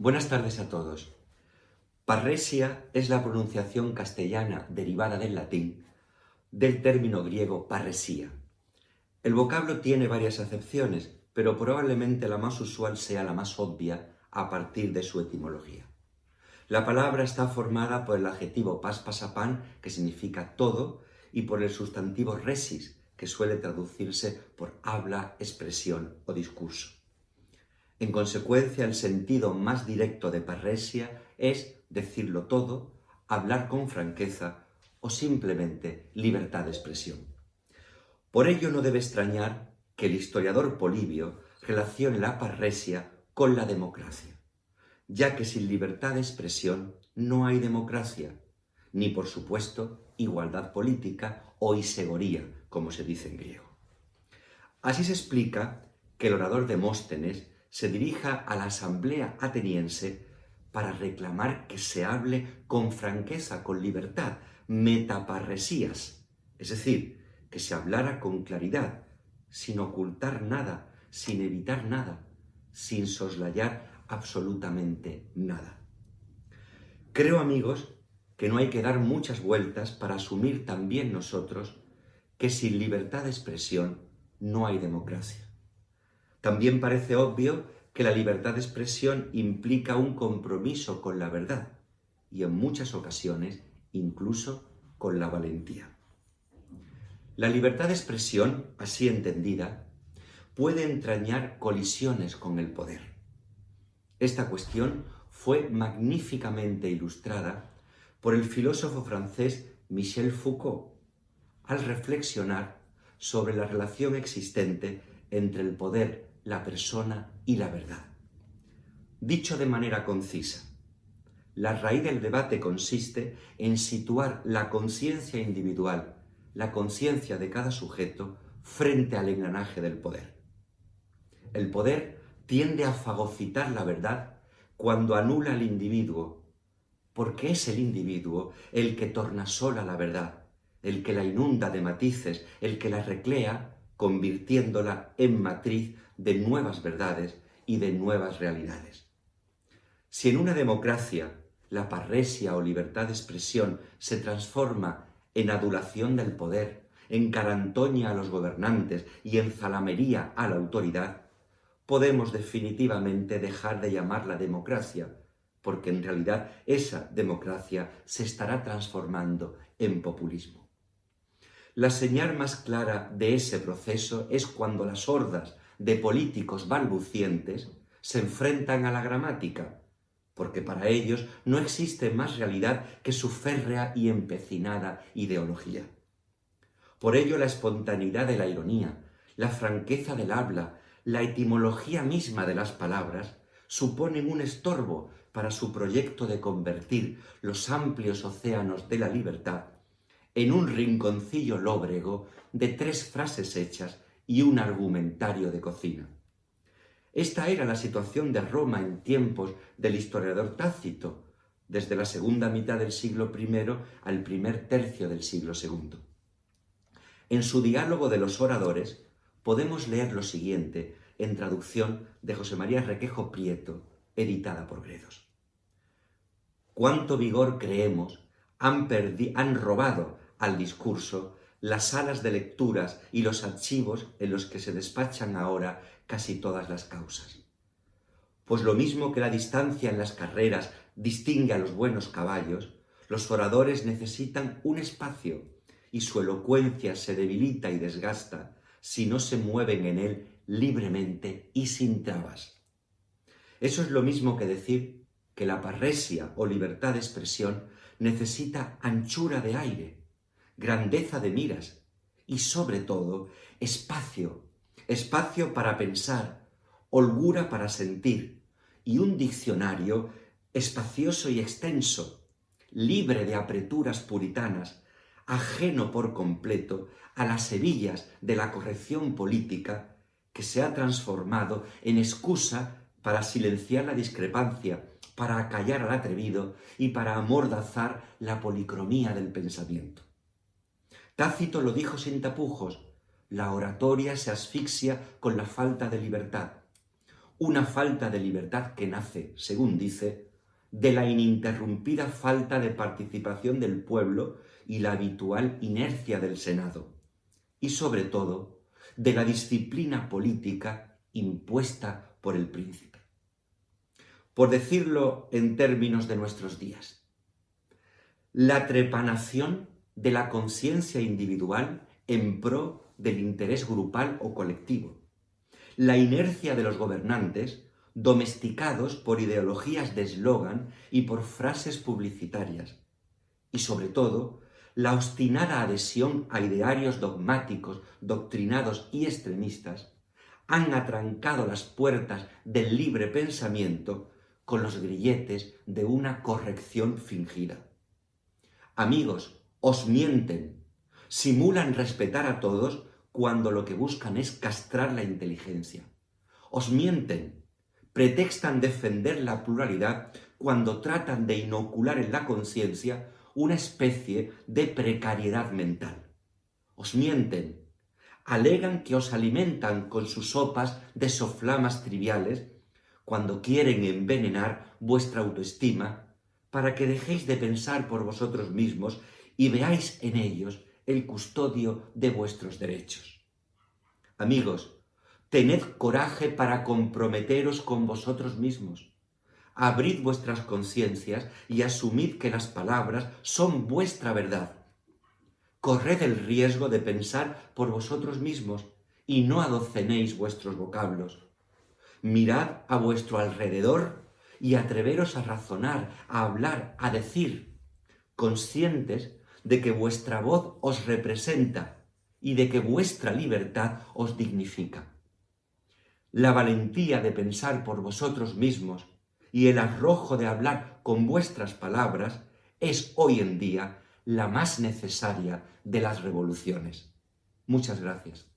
Buenas tardes a todos. Parresia es la pronunciación castellana derivada del latín del término griego parresía. El vocablo tiene varias acepciones, pero probablemente la más usual sea la más obvia a partir de su etimología. La palabra está formada por el adjetivo paspasapan, que significa todo, y por el sustantivo resis, que suele traducirse por habla, expresión o discurso. En consecuencia, el sentido más directo de parresia es decirlo todo, hablar con franqueza o simplemente libertad de expresión. Por ello no debe extrañar que el historiador Polibio relacione la parresia con la democracia, ya que sin libertad de expresión no hay democracia, ni por supuesto igualdad política o isegoría, como se dice en griego. Así se explica que el orador Demóstenes se dirija a la asamblea ateniense para reclamar que se hable con franqueza, con libertad, metaparresías, es decir, que se hablara con claridad, sin ocultar nada, sin evitar nada, sin soslayar absolutamente nada. Creo, amigos, que no hay que dar muchas vueltas para asumir también nosotros que sin libertad de expresión no hay democracia. También parece obvio que la libertad de expresión implica un compromiso con la verdad y en muchas ocasiones incluso con la valentía. La libertad de expresión, así entendida, puede entrañar colisiones con el poder. Esta cuestión fue magníficamente ilustrada por el filósofo francés Michel Foucault al reflexionar sobre la relación existente entre el poder, la persona y la verdad. Dicho de manera concisa, la raíz del debate consiste en situar la conciencia individual, la conciencia de cada sujeto, frente al engranaje del poder. El poder tiende a fagocitar la verdad cuando anula al individuo, porque es el individuo el que tornasola la verdad, el que la inunda de matices, el que la recrea, convirtiéndola en matriz de nuevas verdades y de nuevas realidades. Si en una democracia la parresia o libertad de expresión se transforma en adulación del poder, en carantoña a los gobernantes y en zalamería a la autoridad, podemos definitivamente dejar de llamarla democracia, porque en realidad esa democracia se estará transformando en populismo. La señal más clara de ese proceso es cuando las hordas de políticos balbucientes se enfrentan a la gramática, porque para ellos no existe más realidad que su férrea y empecinada ideología. Por ello la espontaneidad de la ironía, la franqueza del habla, la etimología misma de las palabras suponen un estorbo para su proyecto de convertir los amplios océanos de la libertad en un rinconcillo lóbrego de 3 frases hechas y un argumentario de cocina. Esta era la situación de Roma en tiempos del historiador Tácito, desde la segunda mitad del siglo I al primer tercio del siglo II. En su Diálogo de los Oradores podemos leer lo siguiente en traducción de José María Requejo Prieto, editada por Gredos. ¿Cuánto vigor creemos han robado al discurso las salas de lecturas y los archivos en los que se despachan ahora casi todas las causas? Pues lo mismo que la distancia en las carreras distingue a los buenos caballos, los oradores necesitan un espacio y su elocuencia se debilita y desgasta si no se mueven en él libremente y sin trabas. Eso es lo mismo que decir que la parresia o libertad de expresión necesita anchura de aire, grandeza de miras y, sobre todo, espacio para pensar, holgura para sentir y un diccionario espacioso y extenso, libre de apreturas puritanas, ajeno por completo a las hebillas de la corrección política que se ha transformado en excusa para silenciar la discrepancia, para acallar al atrevido y para amordazar la policromía del pensamiento. Tácito lo dijo sin tapujos: la oratoria se asfixia con la falta de libertad. una falta de libertad que nace, según dice, de la ininterrumpida falta de participación del pueblo y la habitual inercia del Senado, y sobre todo, de la disciplina política impuesta por el príncipe. Por decirlo en términos de nuestros días, la trepanación de la conciencia individual en pro del interés grupal o colectivo, la inercia de los gobernantes domesticados por ideologías de eslogan y por frases publicitarias, y sobre todo, la obstinada adhesión a idearios dogmáticos, doctrinados y extremistas, han atrancado las puertas del libre pensamiento con los grilletes de una corrección fingida. Amigos, os mienten, simulan respetar a todos cuando lo que buscan es castrar la inteligencia. Os mienten, pretextan defender la pluralidad cuando tratan de inocular en la conciencia una especie de precariedad mental. Os mienten, alegan que os alimentan con sus sopas de soflamas triviales cuando quieren envenenar vuestra autoestima para que dejéis de pensar por vosotros mismos y veáis en ellos el custodio de vuestros derechos. Amigos, tened coraje para comprometeros con vosotros mismos. Abrid vuestras conciencias y asumid que las palabras son vuestra verdad. Corred el riesgo de pensar por vosotros mismos y no adocenéis vuestros vocablos. Mirad a vuestro alrededor y atreveros a razonar, a hablar, a decir, conscientes de que vuestra voz os representa y de que vuestra libertad os dignifica. La valentía de pensar por vosotros mismos y el arrojo de hablar con vuestras palabras es hoy en día la más necesaria de las revoluciones. Muchas gracias.